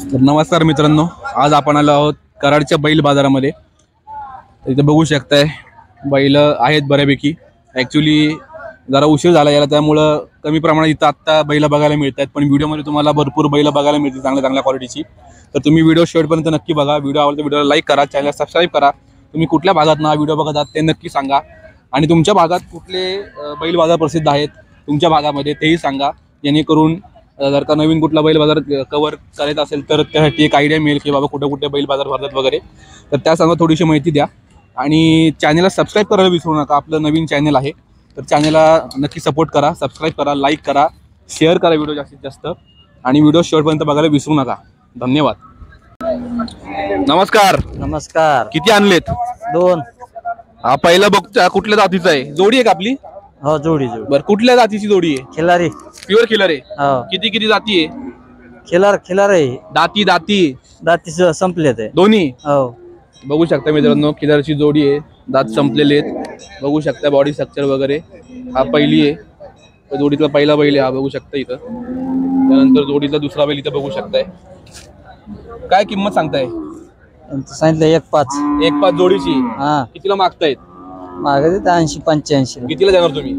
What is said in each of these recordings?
तर नमस्कार मित्रांनो, आज आपण आलो आहोत कराडच्या बैल बाजारामध्ये। इथे बघू शकताय बैल आहेत बऱ्यापैकी। ॲक्च्युली जरा उशीर झाला याला, त्यामुळं कमी प्रमाणात इथं आत्ता बैल बघायला मिळतात, पण व्हिडिओमध्ये तुम्हाला भरपूर बैल बघायला मिळतील चांगल्या क्वालिटीची। तर तुम्ही व्हिडिओ शेवटपर्यंत नक्की बघा। व्हिडिओ आवडला तर व्हिडिओला लाईक करा, चॅनल सबस्क्राईब करा। तुम्ही कुठल्या भागात ना व्हिडिओ बघत आहात ते नक्की सांगा, आणि तुमच्या भागात कुठले बैल बाजार प्रसिद्ध आहेत तुमच्या भागामध्ये तेही सांगा, जेणेकरून जर का नवीन कुठला बैल बाजार कव्हर करायचा असेल तर त्यासाठी एक आयडिया मिळेल की बाबा कुठे कुठे बैल बाजार भरतात वगैरे। तर त्या सांगा थोडीशी माहिती द्या, आणि चॅनलला सबस्क्राईब करायला विसरू नका। आपलं नवीन चॅनल आहे, तर चॅनलला नक्की सपोर्ट करा, सबस्क्राईब करा, लाईक करा, शेअर करा व्हिडिओ जास्तीत जास्त, आणि व्हिडिओ शेवटपर्यंत बघायला विसरू नका। धन्यवाद। नमस्कार। नमस्कार। किती आणलेत? 2। हा पहिला बघता कुठल्या जातीचा आहे? जोडी आहे का आपली? हो, जोडी। बरं, कुठल्या जातीची जोडी आहे? खिलारी। प्युअर खिलार आहे? हो, किती जाती आहे? खिलार आहे। दाती संपले ते दोन्ही? हो, बघू शकता मित्रांनो, खिलारची जोडी आहे, दात संपलेले आहेत। बघू शकता बॉडी स्ट्रक्चर वगैरे। हा पहिली आहे, जोडीतला पहिला बैल आहे हा, बघू शकता इथं। त्यानंतर जोडीतला दुसरा बैल इथं बघू शकताय। काय किंमत सांगताय? सांगितलं 1.5। 1.5 जोडीची? हा। कितीला मागतायत? मागे 80-85। कितीला देणार तुम्ही?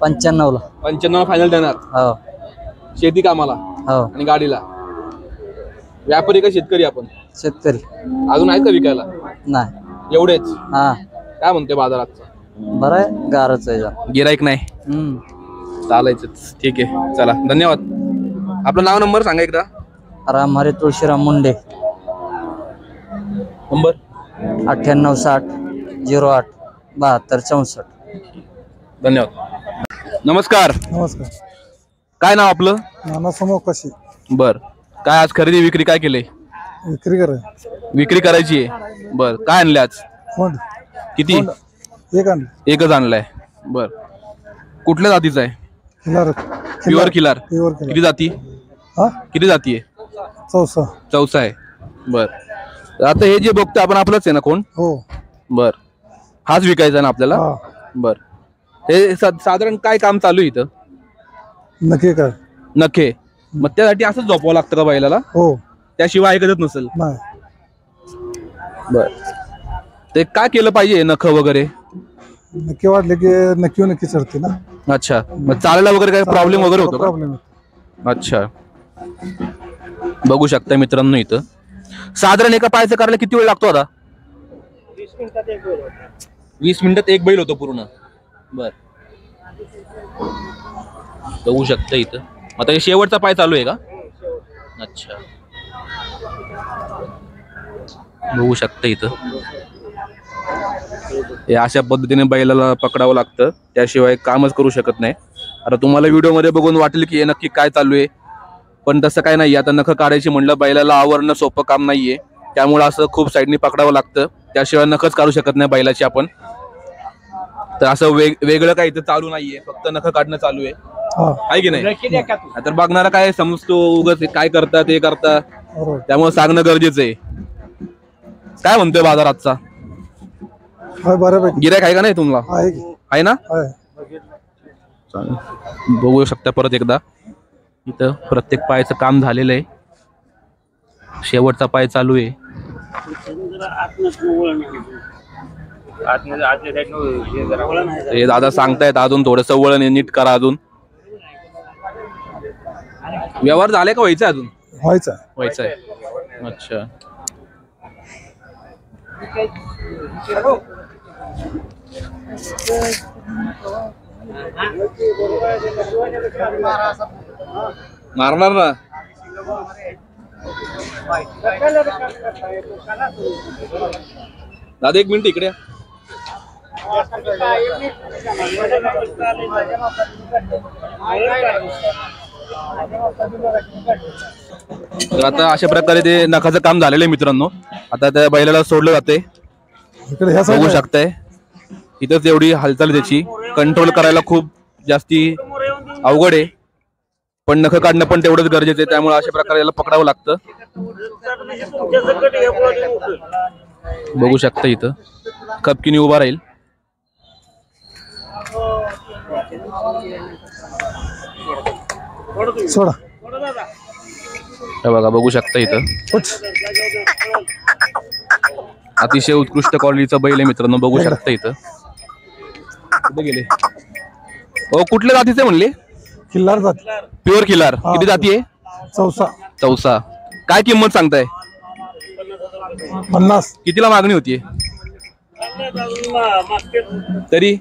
95ला। 95 फायनल देणार? हो। शेती कामाला हो। आणि गाडीला? व्यापारी का शेतकरी आपण? शेतकरी। अजून आहेत का विकायला? नाही। एवढेच? हा। काय म्हणते बाजारात? बरं आहे, गारच आहे। गिराईक नाही? चालायचंच, ठीक आहे, चला धन्यवाद। आपलं नाव नंबर सांगा एकदा। राम हरी तुळशीराम मुंडे। नंबर 9860-08-7264। धन्यवाद। नमस्कार। नमस्कार। काय नाव आपलं? नाना समोर कशी बर, काय आज खरेदी विक्री काय केले? विक्री कराय विक्री करायची आहे? बर, काय आणले आज? कोण किती? एक आणलं। एकच आणलाय? बर, कुठल्या जातीचा आहे? खिलार। प्युअर खिलार? प्युअर किती जाती? हा, किती जाती आहे? चौसा आहे? बर, आता हे जे बघतो आपण आपलंच आहे ना? कोण? हो। बर, हाच विकायचा ना आपल्याला? हा। बर, हे साधारण काय काम चालू आहे इथं? नक्की काय? नखे? मग त्यासाठी असंच झोपावं लागतं का बैलाला? हो। त्याशिवाय ऐकतच नसेल? नाही। बर, ते काय केलं पाहिजे नख वगैरे? नक्की वाटले की नक्की चढते ना। अच्छा, मग चालायला वगैरे काय प्रॉब्लेम वगैरे होतो का? प्रॉब्लेम। अच्छा, बघू शकता मित्रांनो, इथं साधारण एका पायाचं करायला किती वेळ लागतो आता? 20 मिनिटात एक बैल होतो पूर्ण? बर, बघू शकता इथं। आता हे शेवटचा पाय चालू आहे का? अच्छा, बघू शकता इथं हे अशा पद्धतीने बैलाला पकडावं लागतं, त्याशिवाय कामच करू शकत नाही। आता तुम्हाला व्हिडिओ मध्ये बघून वाटेल की हे नक्की काय चालू आहे, पण तसं काय नाही। आता नख काढायची म्हणलं बैलाला आवरणं सोपं काम नाहीये, त्यामुळे असं खूप साईडनी पकडावं लागतं, त्याशिवाय नखच काढू शकत नाही बैलाची आपण। तर असं वेगळं काही इथं चालू नाहीये, फक्त नख काढणं चालू आहे की नाही? तर बघणारा काय समजतो उगाच काय करतात ते करतात, त्यामुळे सांगणं गरजेचं आहे। काय म्हणतोय बाजार आजचा? गिराईक आहे का नाही तुम्हाला? आहे ना? बघू शकता परत एकदा, इथं प्रत्येक पायाचं काम झालेलं आहे, शेवटचा पाय चालू आहे। हे दादा सांगतायत अजून थोडस वळण नीट करा, अजून व्यवहार झाले का व्हायचा? अजून व्हायचा आहे? अच्छा, मारणार ना? दादा एक मिनिट इकडे। तर आता अशा प्रकारे ते नखाचं काम झालेलं आहे मित्रांनो। आता त्या बैलाला सोडलं जाते, बघू शकताय इथंच एवढी हालचाल त्याची कंट्रोल करायला खूप जास्ती अवघड आहे, पण नख काढणं पण तेवढंच गरजेचं आहे, त्यामुळे अशा प्रकारे याला पकडावं लागतं। बघू शकता इथं खपकीने उभा राहील। सोडा हे बघा बघू शकता इथं अतिशय उत्कृष्ट क्वालिटीचा बैल आहे मित्रांनो, बघू शकता इथं. कुठे गेले हो, कुठल्या जातीचे म्हणले? किल्लार जात प्युअर खिलार. किती जाती आहे? चौसा चौसा. काय किंमत सांगताय? 50. कितीला मागणी होतीये तरी?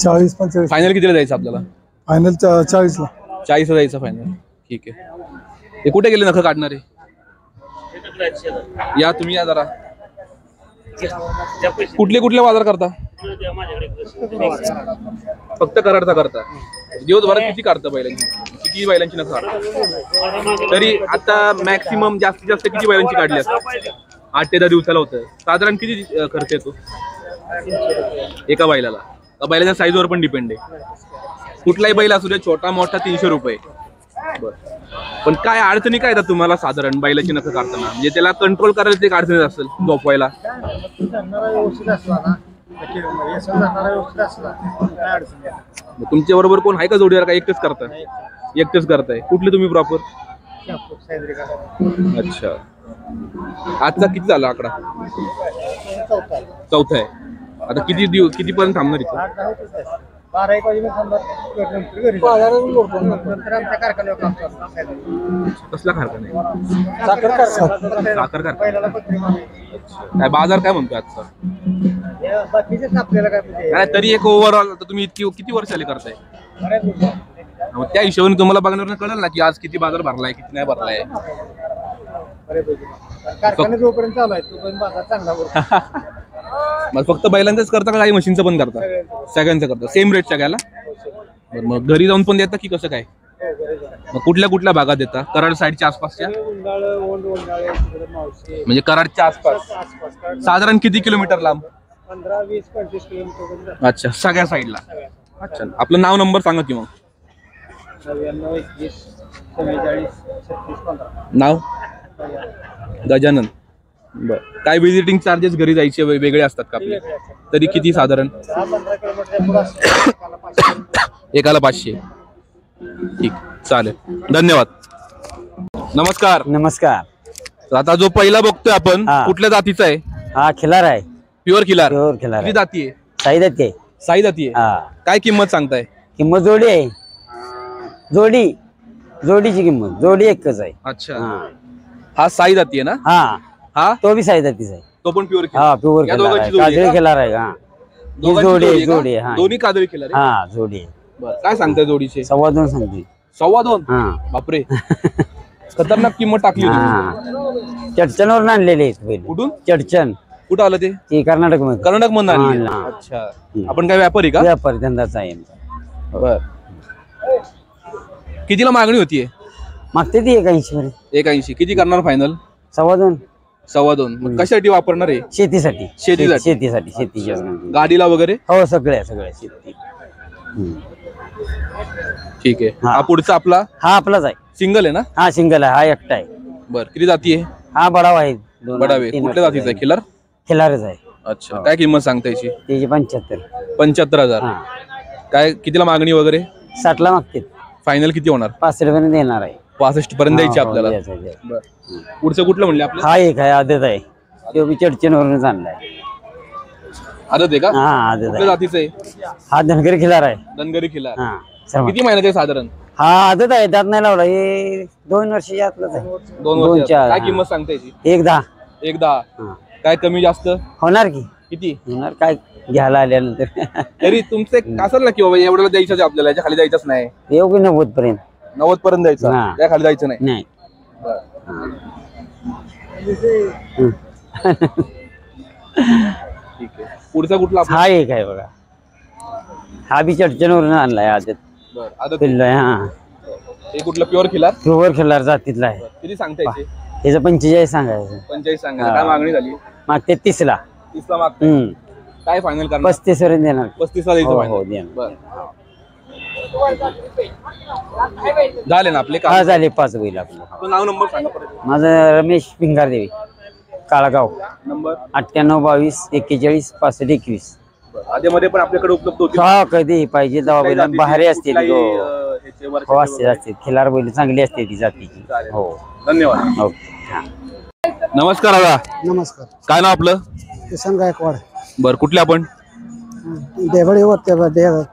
40-45. फायनल कितीला जायचं आपल्याला? फायनल 40 ला. 40 जायचं फायनल. ठीक आहे. हे कुठे गेले नख काढणारे? या तुम्ही या जरा. कुठले कुठले बाजार करता? फक्त कराडचा करता? दिवसभरात किती काढता बैलांची? किती बैलांची नख काढता तरी? आता मॅक्सिमम जास्तीत जास्त किती बैलांची काढली असतात? 8 ते 10 दिवसाला होतं. साधारण किती खर्च येतो एका बैलाला? बैलाच्या साईजवर पण डिपेंड आहे. कुठलाही बैल असू द्या, छोटा मोठा, 300 रुपये. बरं. पण काय अडचणी काय येतात तुम्हाला साधारण बैलाची नख काढताना? म्हणजे त्याला कंट्रोल करायला एक अडचणी असेल झोपवायला. तुमच्या बरोबर कोण आहे का जोडीदार? का एकटेच करता? एकटेच करताय. कुठले तुम्ही प्रॉपर? अच्छा. आजचा किती झाला आकडा? चौथा आहे. आता किती दिवस कितीपर्यंत थांबणार इथं? 12-1 वाजेपर्यंत कसला कारखाना आहे? साखर कारखाना. काय बाजार काय म्हणतो आजचा? नाही तरी एक ओव्हरऑल तुम्ही किती वर्ष आले करताय? मग त्या हिशोबाने तुम्हाला बघण्यावर कळेल ना की आज किती बाजार भरलाय किती नाही भरलाय. कारखाना जोपर्यंत चालू आहे तोपर्यंत बाजार चांगला भरतो. मग फक्त बैलांचंच करता का काही मशीनचं पण करता? सगळ्यांचं करता. सेम रेट सगळ्याला? मग घरी जाऊन पण देता की कसं काय? मग कुठल्या कुठल्या भागात देता? कराड साईडच्या आसपासच्या? म्हणजे कराडच्या आसपास. साधारण किती किलोमीटर लांब? 15-20-25 किलोमीटर. अच्छा, सगळ्या साईडला. अच्छा. आपलं नाव नंबर सांगा की मग. 99-21-44-36-15. नाव? गजानन. बर. काय विजिटिंग चार्जेस घरी जायचे वेगळे असतात का आपले? तरी किती साधारण? 10-15 किलोमीटर पुढे असतो. एकाला 500. ठीक, चालेल. धन्यवाद. नमस्कार. नमस्कार. तर आता जो पहिला बघतोय आपण, हा. कुठल्या जातीचा आहे? हा खिलार आहे. प्युअर खिलार. प्युअर खिलार किती आहे. जाती आहे? साई जाती आहे. साई जाती आहे. हा. काय किंमत सांगताय? किंमत जोडी आहे. जोडीची किंमत जोडी एकच आहे. अच्छा. हा. हा साई जाती आहे ना? हा तो बी साई जातीच आहे. तो पण प्युअर हा प्युअर या खिलार दोघांची आहे. जोडी आहे काजळी का? खिलार आहे. हा दोघांची जोडी जोडी आहे. आहे का? जोडी आहे. हा दोन्ही काजळी खिलार आहे? हा जोडी आहे. बरं. काय सांगताय जोडीचे? 2.25 सांगते. 2.25. हा बापरे. खतरनाक किंमत टाकली होती. हा चडचणवरून आणलेले आहेत पहिले. कुठून? चडचण कुठं आलं ते? ती कर्नाटक मध्ये. कर्नाटक मधून आणली. हा. अच्छा. आपण काय व्यापारी का? व्यापारी धंदाचा आहे. बर. कितीला मागणी होतीये? मागते ती 81 मध्ये. 81. किती करणार फायनल? 2.25. 2.25. मग कशासाठी वापरणार आहे? शेतीसाठी. शेतीसाठी. शेतीच्या गाडीला वगैरे? हो सगळ्या शेती. ठीक आहे. हा. हा पुढचा आपला हा आपलाच आहे. सिंगल आहे ना? हा सिंगल आहे. हा एकटा आहे. बर. किती जाती आहे? हा बडावा आहे. बडावे. कुठल्या जातीचा आहे? खिलार? खिलारच आहे. अच्छा. काय किंमत सांगता याची? त्याची 75. 75,000. हा काय कितीला मागणी वगैरे? 60 ला मागते. फायनल किती होणार? 5 रुपयाने देणार आहे. 65 पर्यंत द्यायची हो, हो, आपल्याला. द्यायचं, द्यायचं. बर. पुढचं कुठलं म्हणले आपलं? हा एक आहे आदत आहे. तो बी चडचणवरून आणलाय. आदत आहे का? हा आदत कुठल्या आहे. जातीचं आहे? हा धनगरी खिलार आहे. धनगरी खिलार. हा सर्व. किती महिन्यात आहे साधारण? हा आदत आहे. दात नाही लावला. हे 2 वर्षाच्या आतलंच आहे. 2 वर्ष. 2-4. काय किंमत सांगता याची? 1-10. 1.10. हा. काय कमी जास्त? होणार की किती? होणार काय घ्यायला आल्यानंतर. तरी तुमचं एक असेल ना की बाबा एवढ्याला द्यायचं आपल्याला, याच्या खाली द्यायचंच नाही. येऊ की 90 पर्यंत. 90 पर्यंत द्यायचं, हा. त्या खाली जायचं नाही. नाही. ठीक आहे. पुढचा कुठला आपला? हा एक आहे बघा. हा बी चडचणवरून आणलाय आदत. बरं. आता पिल्लो आहे. हा हे कुठलं प्युअर खिलार? प्युअर खिलार जातीतला आहे. किती सांगता याचे? त्याचं 45 सांगायचं. 45 सांगायचं. काय मागणी झाली? मागते 30 ला. 30 ला मागताय. काय फायनल करणार? 35 पर्यंत देणार. 35 ला द्यायचं हो, final? हो, देणार. बरं. झाले ना आपले हा काम? झाले 5 बैल आपलं. आपलं नाव नंबर सांगा परत. माझं रमेश पिंगारदेवी, काळगाव. नंबर? 98-22-41-65-21. आधीमध्ये पण आपल्याकडे उपलब्ध होती? हा कधी पाहिजे तेव्हा बैल बाहेर असतील. कुठलाही, हो असते असते खिलार बैल चांगली असते ती जातीची. हो धन्यवाद. हो हा. नमस्कार दादा, नमस्कार. काय नाव आपलं? किसन गायकवाड. बर, कुठले आपण? देवळी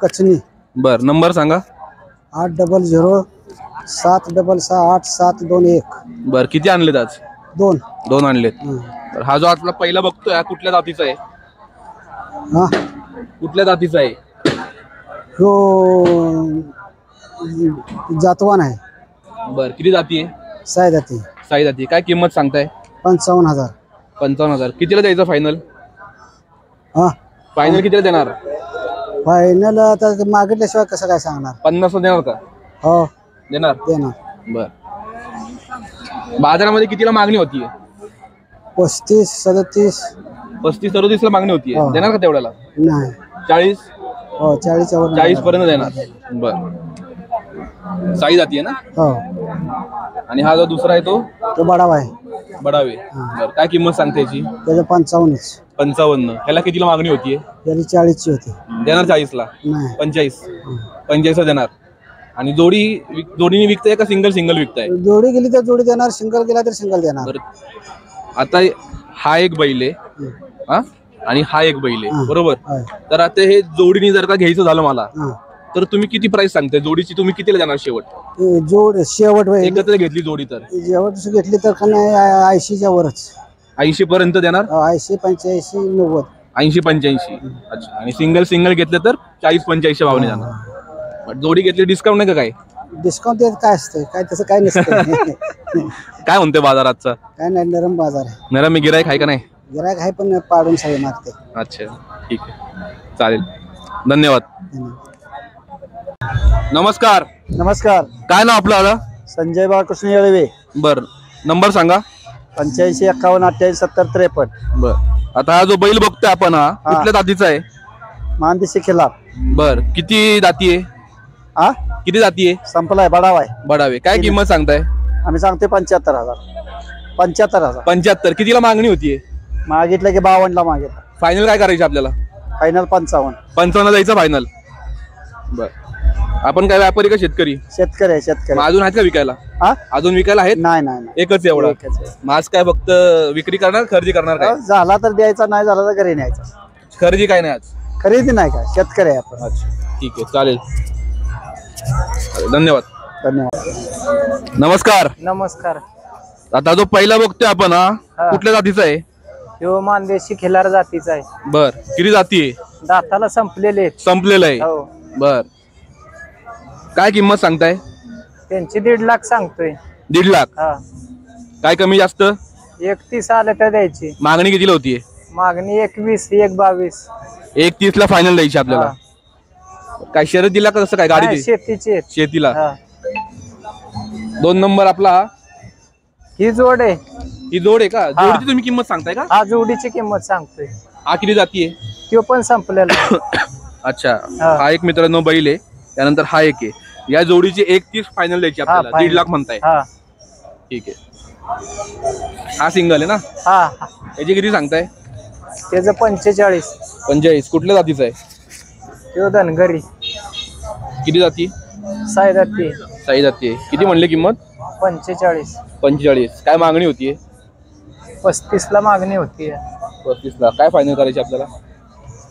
कचनी. बर, नंबर सांगा. 800-766-8721. बर, किती आणलेत आज? 2. दोन आणलेत. तर हा जो आपला पहिला बघतोय हा कुठल्या जातीचा आहे? हा कुठल्या जातीचा आहे? हो जातवान आहे. बर, किती जाती आहे? साय जाती. साई जाती. काय किंमत सांगताय? 55,000. 55,000. कितीला द्यायचं फायनल? हा फायनल कितीला देणार? फायनल आता मागितल्याशिवाय कसं काय सांगणार. 50 देणार का? हो देणार. देणार. बर, बाजारामध्ये कितीला मागणी होतीये? 35-37. 35-37 ला मागणी होतीये. हो. देणार का तेवढ्याला? नाही. 40? हो 40 वर. 40 पर्यंत देणार. बर, साई जाती आहे ना? हो आणि हा जो दुसरा आहे तो तो बडावा आहे. बडावे. बर, काय किंमत सांगते याची? त्याचं 55. 55. ह्याला कितीला मागणी होतीये? त्याची 40ची होती. देणार 40ला? नाही 45 देणार. आणि जोडीने विकताय का सिंगल विकताय? जोडी गेली तर जोडी देणार, सिंगल गेला तर सिंगल देणार. बर, आता हा एक बैल आहे हा आणि हा एक बैल आहे, बरोबर? तर आता हे जोडीने जर का घ्यायचं झालं मला, तर तुम्ही किती प्राइस सांगताय जोडीची? तुम्ही कितीला देणार शेवट? जोड शेवट एकत्र घेतली जोडी तर शेवट घेतली तर 80च्या वरच. 80 पर्यंत देणार? 80, 85, 90. 80-85. अच्छा. आणि सिंगल घेतलं तर 40-45 भावने जाणार. जोडी घेतली डिस्काउंट नाही का? काय डिस्काउंट देत काय असतं? काय तसं काय नसतं. काय म्हणते बाजारातचा? काय नाही, नरम बाजार आहे. नरम गिराईक आहे का नाही? गिरायक आहे पण पाडून सगळे मारते. अच्छा, ठीक आहे, चालेल, धन्यवाद. नमस्कार. नमस्कार. काय नाव आपलं दादा? संजय बाळकृष्ण येळवे. बर, नंबर सांगा. 85-51-78-70-53. बर, आता हा जो बैल बघतोय आपण हा कुठल्या जातीचा आहे? मानदेशी खिलार. बर, किती जाती आहे? हा किती जाती आहे? संपलाय बडावा आहे. बडावे. काय किंमत सांगताय? आम्ही सांगतोय 75,000. 75,000. 75. कितीला मागणी होतीये? मागितलं की 52ला मागितलं. फायनल काय करायचं आपल्याला? फायनल 55. 55 जायचं फायनल. बर, आपण काय व्यापारी का शेतकरी? शेतकरी आहे शेतकरी. मग अजून आहेत का विकायला? हा अजून विकायला आहेत? नाही नाही नाही. एकच एवढा. मग आज काय फक्त विक्री करणार, खरेदी करणार? काय झाला तर द्यायचा, नाही झाला तर घरी न्यायचा. खरेदी काय नाही आज? खरेदी नाही काय, शेतकरी आहे आपण. अच्छा, ठीक आहे, चालेल, धन्यवाद. धन्यवाद. नमस्कार. नमस्कार. आता जो पहिला बघतोय आपण हा कुठल्या जातीचा आहे? ह्यो मानदेशी खिलार जातीचा आहे. बर, किती जाती आहे? दाताला संपलेले आहेत. संपलेला आहे. हो. बर, काय किंमत सांगताय? त्यांची 1.5 लाख सांगतोय. 1.5 लाख. हा, काय कमी जास्त? 31 आलं तर द्यायची. मागणी कितीला होतीये? मागणी 21, 1.22. 1.30 ला फायनल द्यायची आपल्याला. काय शर्यत दिला का कसं काय? गाडी नाही, शेतीची आहेत. शेतीला. हा. 2 नंबर आपला हा. ही जोड आहे. ही जोड आहे का? जोडीची तुम्ही किंमत सांगताय का? हा जोडीची किंमत सांगतोय. हा किती जाती आहे? तो पण संपलेला आहे. अच्छा, हा. हा एक मित्रांनो बैल आहे, त्यानंतर हा एक आहे. या जोडीची 1.30 फायनल द्यायची आपल्याला. 1.5 लाख म्हणताय? हा. ठीक आहे. हा सिंगल आहे ना? हा, याची किती सांगताय? त्याचं 45. 45. कुठल्या जातीचा आहे? तो धनगरी. किती जाती? साई जाती. साई जाती आहे. किती म्हणले किंमत? 45. 45. काय मागणी होतीये? 35 ला मागणी होती. 35 ला. काय फायनल करायची आपल्याला?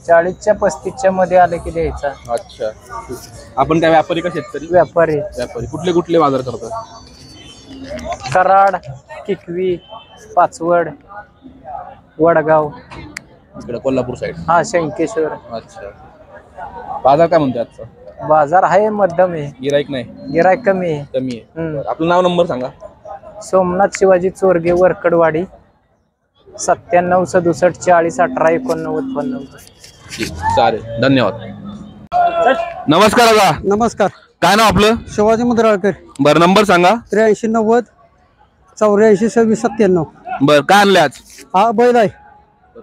40च्या 35च्या मध्ये आले की द्यायचा. अच्छा, आपण काय व्यापारी का शेतकरी? व्यापारी. व्यापारी. कुठले बाजार करतात? कराड, किकवी, पाचवड, वडगाव. इकडे कोल्हापूर साईड. हा, शंकेश्वर. अच्छा, बाजार काय म्हणतोय आजचा? बाजार आहे मध्यम आहे. गिराईक नाही? गिराईक कमी आहे. कमी आहे. आपलं नाव नंबर सांगा. सोमनाथ शिवाजी चोरगे, वरकडवाडी. 97 67 40 18 89 89. चालेल, धन्यवाद. नमस्कार दादा. नमस्कार. काय नाव आपलं? शिवाजी मुद्राळकर. बर, नंबर सांगा. 83 90 84 26 97. बर, काय आणले आज? हा बैल आहे.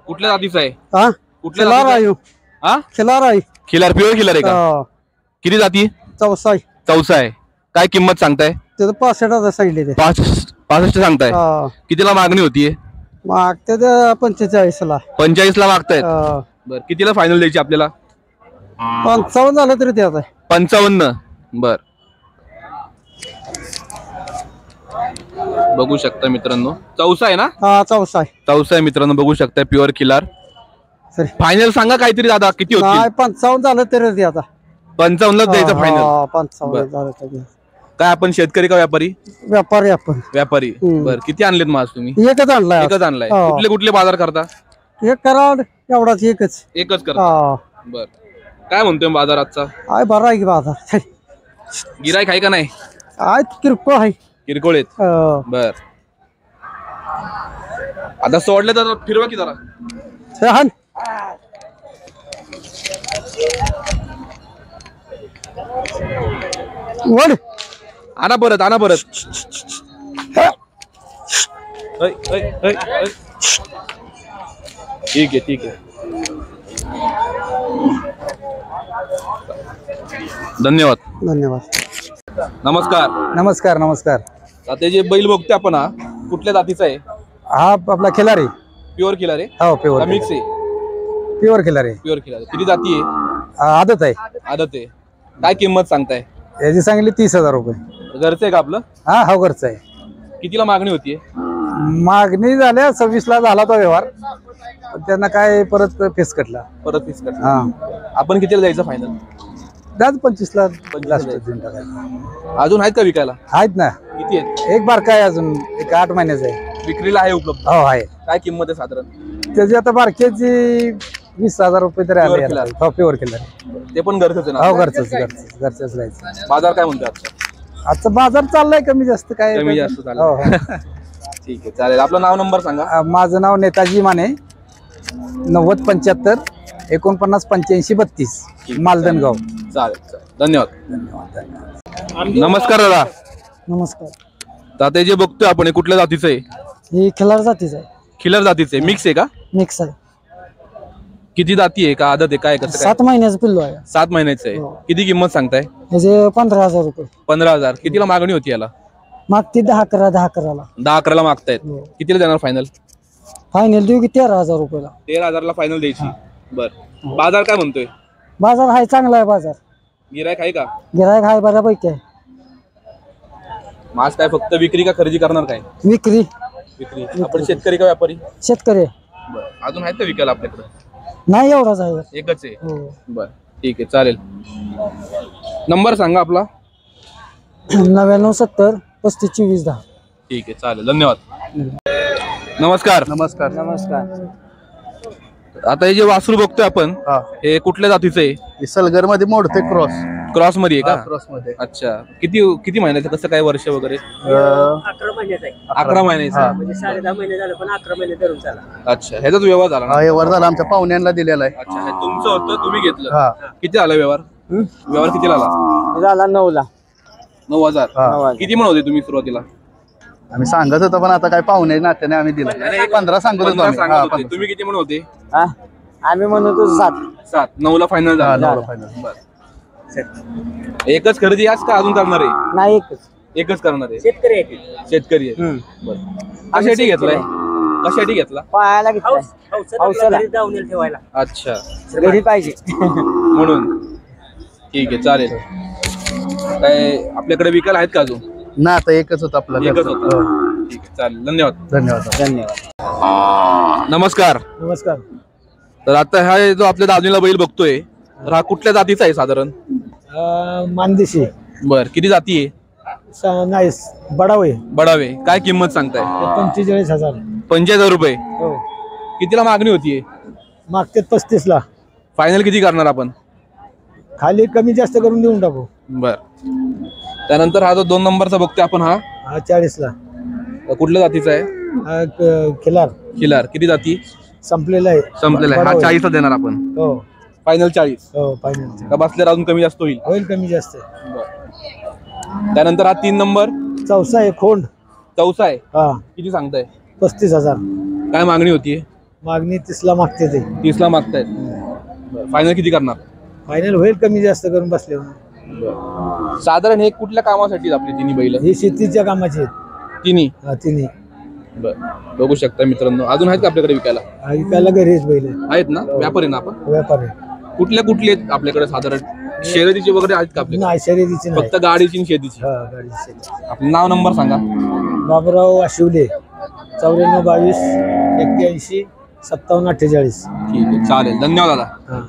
कुठल्या जातीचा आहे? हा कुठल्या खिलार जातीचा? आहे. हा, खिलार आहे. खिलार. प्युअर खिलार आहे का? किती जाती? चौसा आहे. चौसा आहे. काय किंमत सांगताय? त्याचं 65,000 सांगितले ते. 65 सांगताय. कितीला मागणी होतीये? मागते 45ला. 45 ला मागतायत. बर, कितीला फायनल द्यायची आपल्याला? 55 झालं तरी त्यात आहे. 55. बर, बघू शकता मित्रांनो, चौसा आहे ना? हा चौसा आहे. चौसा आहे मित्रांनो, बघू शकता प्युअर खिलार. सर फायनल सांगा काहीतरी दादा, किती होती? नाही 55 झालं तरच दे आता. 55 द्यायचं फायनल. 55 झालं तर दे. काय आपण शेतकरी का व्यापारी? व्यापारी आपण व्यापारी. बर, किती आणलेत मास तुम्ही? एकच आणलाय. एकच आणलाय. हा. कुठले कुठले बाजार करता? एक कराड एवढाच एकच. एकच करता. हा बर, काय म्हणतोय बाजार आजचा? आहे बरा आहे की बाजार. गिराईक आहे का नाही? आहे किरकोळ आहे. किरकोळ आहेत. बर, आता सोडले तर फिरवा की जरा. हान वड आणा परत, आणा परत. ऐ, ऐ, ऐ, ऐ. ठीक आहे, ठीक आहे. धन्यवाद. धन्यवाद. नमस्कार. नमस्कार नमस्कार. आता जे बैल बघतोय आपण, हा कुठल्या जातीचा आहे? हा आपला खिलारी. प्युअर खिलार आहे हो प्युअर मिक्स आहे? प्युअर खिलारी. प्युअर खिलार. किती जाती आहे? आदत आहे. आदत आहे. काय किंमत सांगताय? याची सांगली 30,000 रुपये. घरचं आहे का आपलं? हा हो घरचं आहे. कितीला मागणी होतीये? मागणी झाल्या 26ला झाला तो व्यवहार, पण त्यांना काय परत फेस कटला. परत फीस कर. हा आपण कितीला जायचं फायनल? त्याच 25ला 25 लास्ट ला देऊन टाकायचं. अजून आहेत का विकायला? आहेत ना, किती आहेत? एक बारका आहे अजून, एक 8 महिन्याचा आहे. विक्रीला आहे उपलब्ध? हो आहे. काय किंमत आहे साधारण? त्याची आता बारक्याची 20,000 रुपये तरी Pure आले. खिलारी. हो प्युअर खिलारी. ते पण घरचंच आहे हो ना? घरचंच घ्यायचं. बाजार काय म्हणतोय आजचा? आजचा बाजार चाललाय कमी जास्त काय. कमी जास्त चाललाय. हो, हो. ठीक आहे, चालेल. आपलं नाव नंबर सांगा. माझं नाव नेताजी माने, 9075 49 85 32 मालदनगाव. चालेल, चालेल. धन्यवाद. धन्यवाद. नमस्कार दादा. नमस्कार. ताते जे बघतोय आपण, हे कुठल्या जातीचं आहे? ही खिलार जातीच आहे. खिलर जातीचं आहे. मिक्स आहे का? मिक्स आहे. किती जाती आहे का आदत आहे? काय कसं काय? 7 महिन्याचं पिल्लू आहे. 7 महिन्याचं आहे. हो. किती किंमत सांगताय? याचे 15,000 रुपये. 15,000. कितीला मागणी होती याला? मागते 10 करायला. 10-11 मागतायत. हो. कितीला देणार फायनल? फायनल देऊ की 13,000 रुपयाला. 13,000ला फायनल द्यायची. बर, बाजार काय म्हणतोय? बाजार आहे चांगला आहे. बाजार गिरायक आहे का? गिरायक आहे बऱ्यापैकी आहे. मास काय फक्त विक्री का खरेदी करणार काय? विक्री. विक्री. आपण शेतकरी का व्यापारी? शेतकरी आहे. बर, अजून आहेत का विकायला आपल्याकडे? नाही एवढाच आहे. एकच आहे. हो. बर, ठीक आहे, चालेल. नंबर सांगा आपला. 9970 35 10. ठीक आहे, चालेल. धन्यवाद. नमस्कार. नमस्कार नमस्कार. आता हे जे वासरू बघतोय आपण, हे कुठल्या जातीचं आहे? सलगर मध्ये मोडते क्रॉस. क्रॉस मध्ये आहे का? क्रॉस मध्ये. अच्छा, किती किती महिन्याचं, कसं काय, वर्ष वगैरे? 11 महिन्याचा आहे. 11 महिन्याचं. म्हणजे 10.5 महिने झालं, पण 11 महिने धरून चाला. अच्छा, ह्याचाच व्यवहार झाला ना? हा व्यवहार झाला, आमच्या पाहुण्यांना दिलेला आहे. अच्छा, हे तुमचं होतं, तुम्ही घेतलं. हा. किती आला व्यवहार? व्यवहार किती आला? झाला 9ला. 9,000. हा. किती म्हणत होते तुम्ही सुरुवातीला? आम्ही सांगत होतो, पण आता काय पाहुणे नात्याने आम्ही दिला. 15 सांगत होतो 15 आम्ही. सांगत हा, होते. 15. तुम्ही किती म्हणत होते? हा? आम्ही म्हणतो 7. 7. 9ला फायनल हा, झाला. 9ला final. बरं. एकच खरेदी आज का अजून करणार आहे? नाही एकच. एकच करणार आहे. शेतकरी आहे ते. शेतकरी आहे. बरं. कशासाठी घेतलाय? कशासाठी घेतला? पायाला घेतलाय. हौसाला. घरी जाऊन येईल ठेवायला. अच्छा, घरी पाहिजे. म्हणून. ठीक आहे, चालेल. काय आपल्याकडे विकायला आहेत का अजून? ना आता एकच होतं आपलं. एकच होतं. ठीक आहे, चालेल. धन्यवाद. धन्यवाद. धन्यवाद. नमस्कार. नमस्कार. तर आता हा जो आपल्या दादीला बैल बघतोय, तर हा कुठल्या जातीचा आहे साधारण? मानदेशी. बर, किती जाती आहे? नाही बडावे. बडावे. काय किंमत सांगताय? 45,000. 45,000 रुपये. हो. कितीला मागणी होतीये? मागते 35ला. फायनल किती करणार आपण? खाली कमी जास्त करून देऊन टाकू. बर. त्यानंतर हा जो 2 नंबरचा बघतोय आपण, हा 40ला. कुठल्या जातीचा आहे? खिलार. खिलार. किती जाती? संपलेला आहे. संपलेला आहे. हा बडावे. 40ला देणार आपण. हो फायनल 40. हो फायनल का बसल्यावर अजून कमी जास्त होईल? होईल कमी जास्त. त्यानंतर हा 3 नंबर चौसा आहे खोंड. चौसा आहे. हा किती सांगताय? 35,000. काय मागणी होतीये? मागणी 30ला मागते ते. 30ला मागतायत. फायनल किती करणार? फायनल होईल कमी जास्त करून बसल्यावर. साधारण हे कुठल्या कामासाठी आपली तिन्ही बैल? ही शेतीच्या कामाची आहेत. तिन्ही. तिन्ही. बर, बघू शकता मित्रांनो. अजून आहेत का आपल्याकडे विकायला? विकायला घरीच बैल आहेत ना? व्यापारी ना आपण? व्यापारी. कुठले कुठले आहेत आपल्याकडे साधारण? शर्यतीचे वगैरे आहेत का आपल्याकडे? नाही शर्यतीची नाही. फक्त गाडीची आणि शेतीची. हा गाडीची शेती. आपलं नाव नंबर सांगा. बाबुराव आशिवले 94 22 81 57 48. ठीक आहे चालेल, धन्यवाद दादा.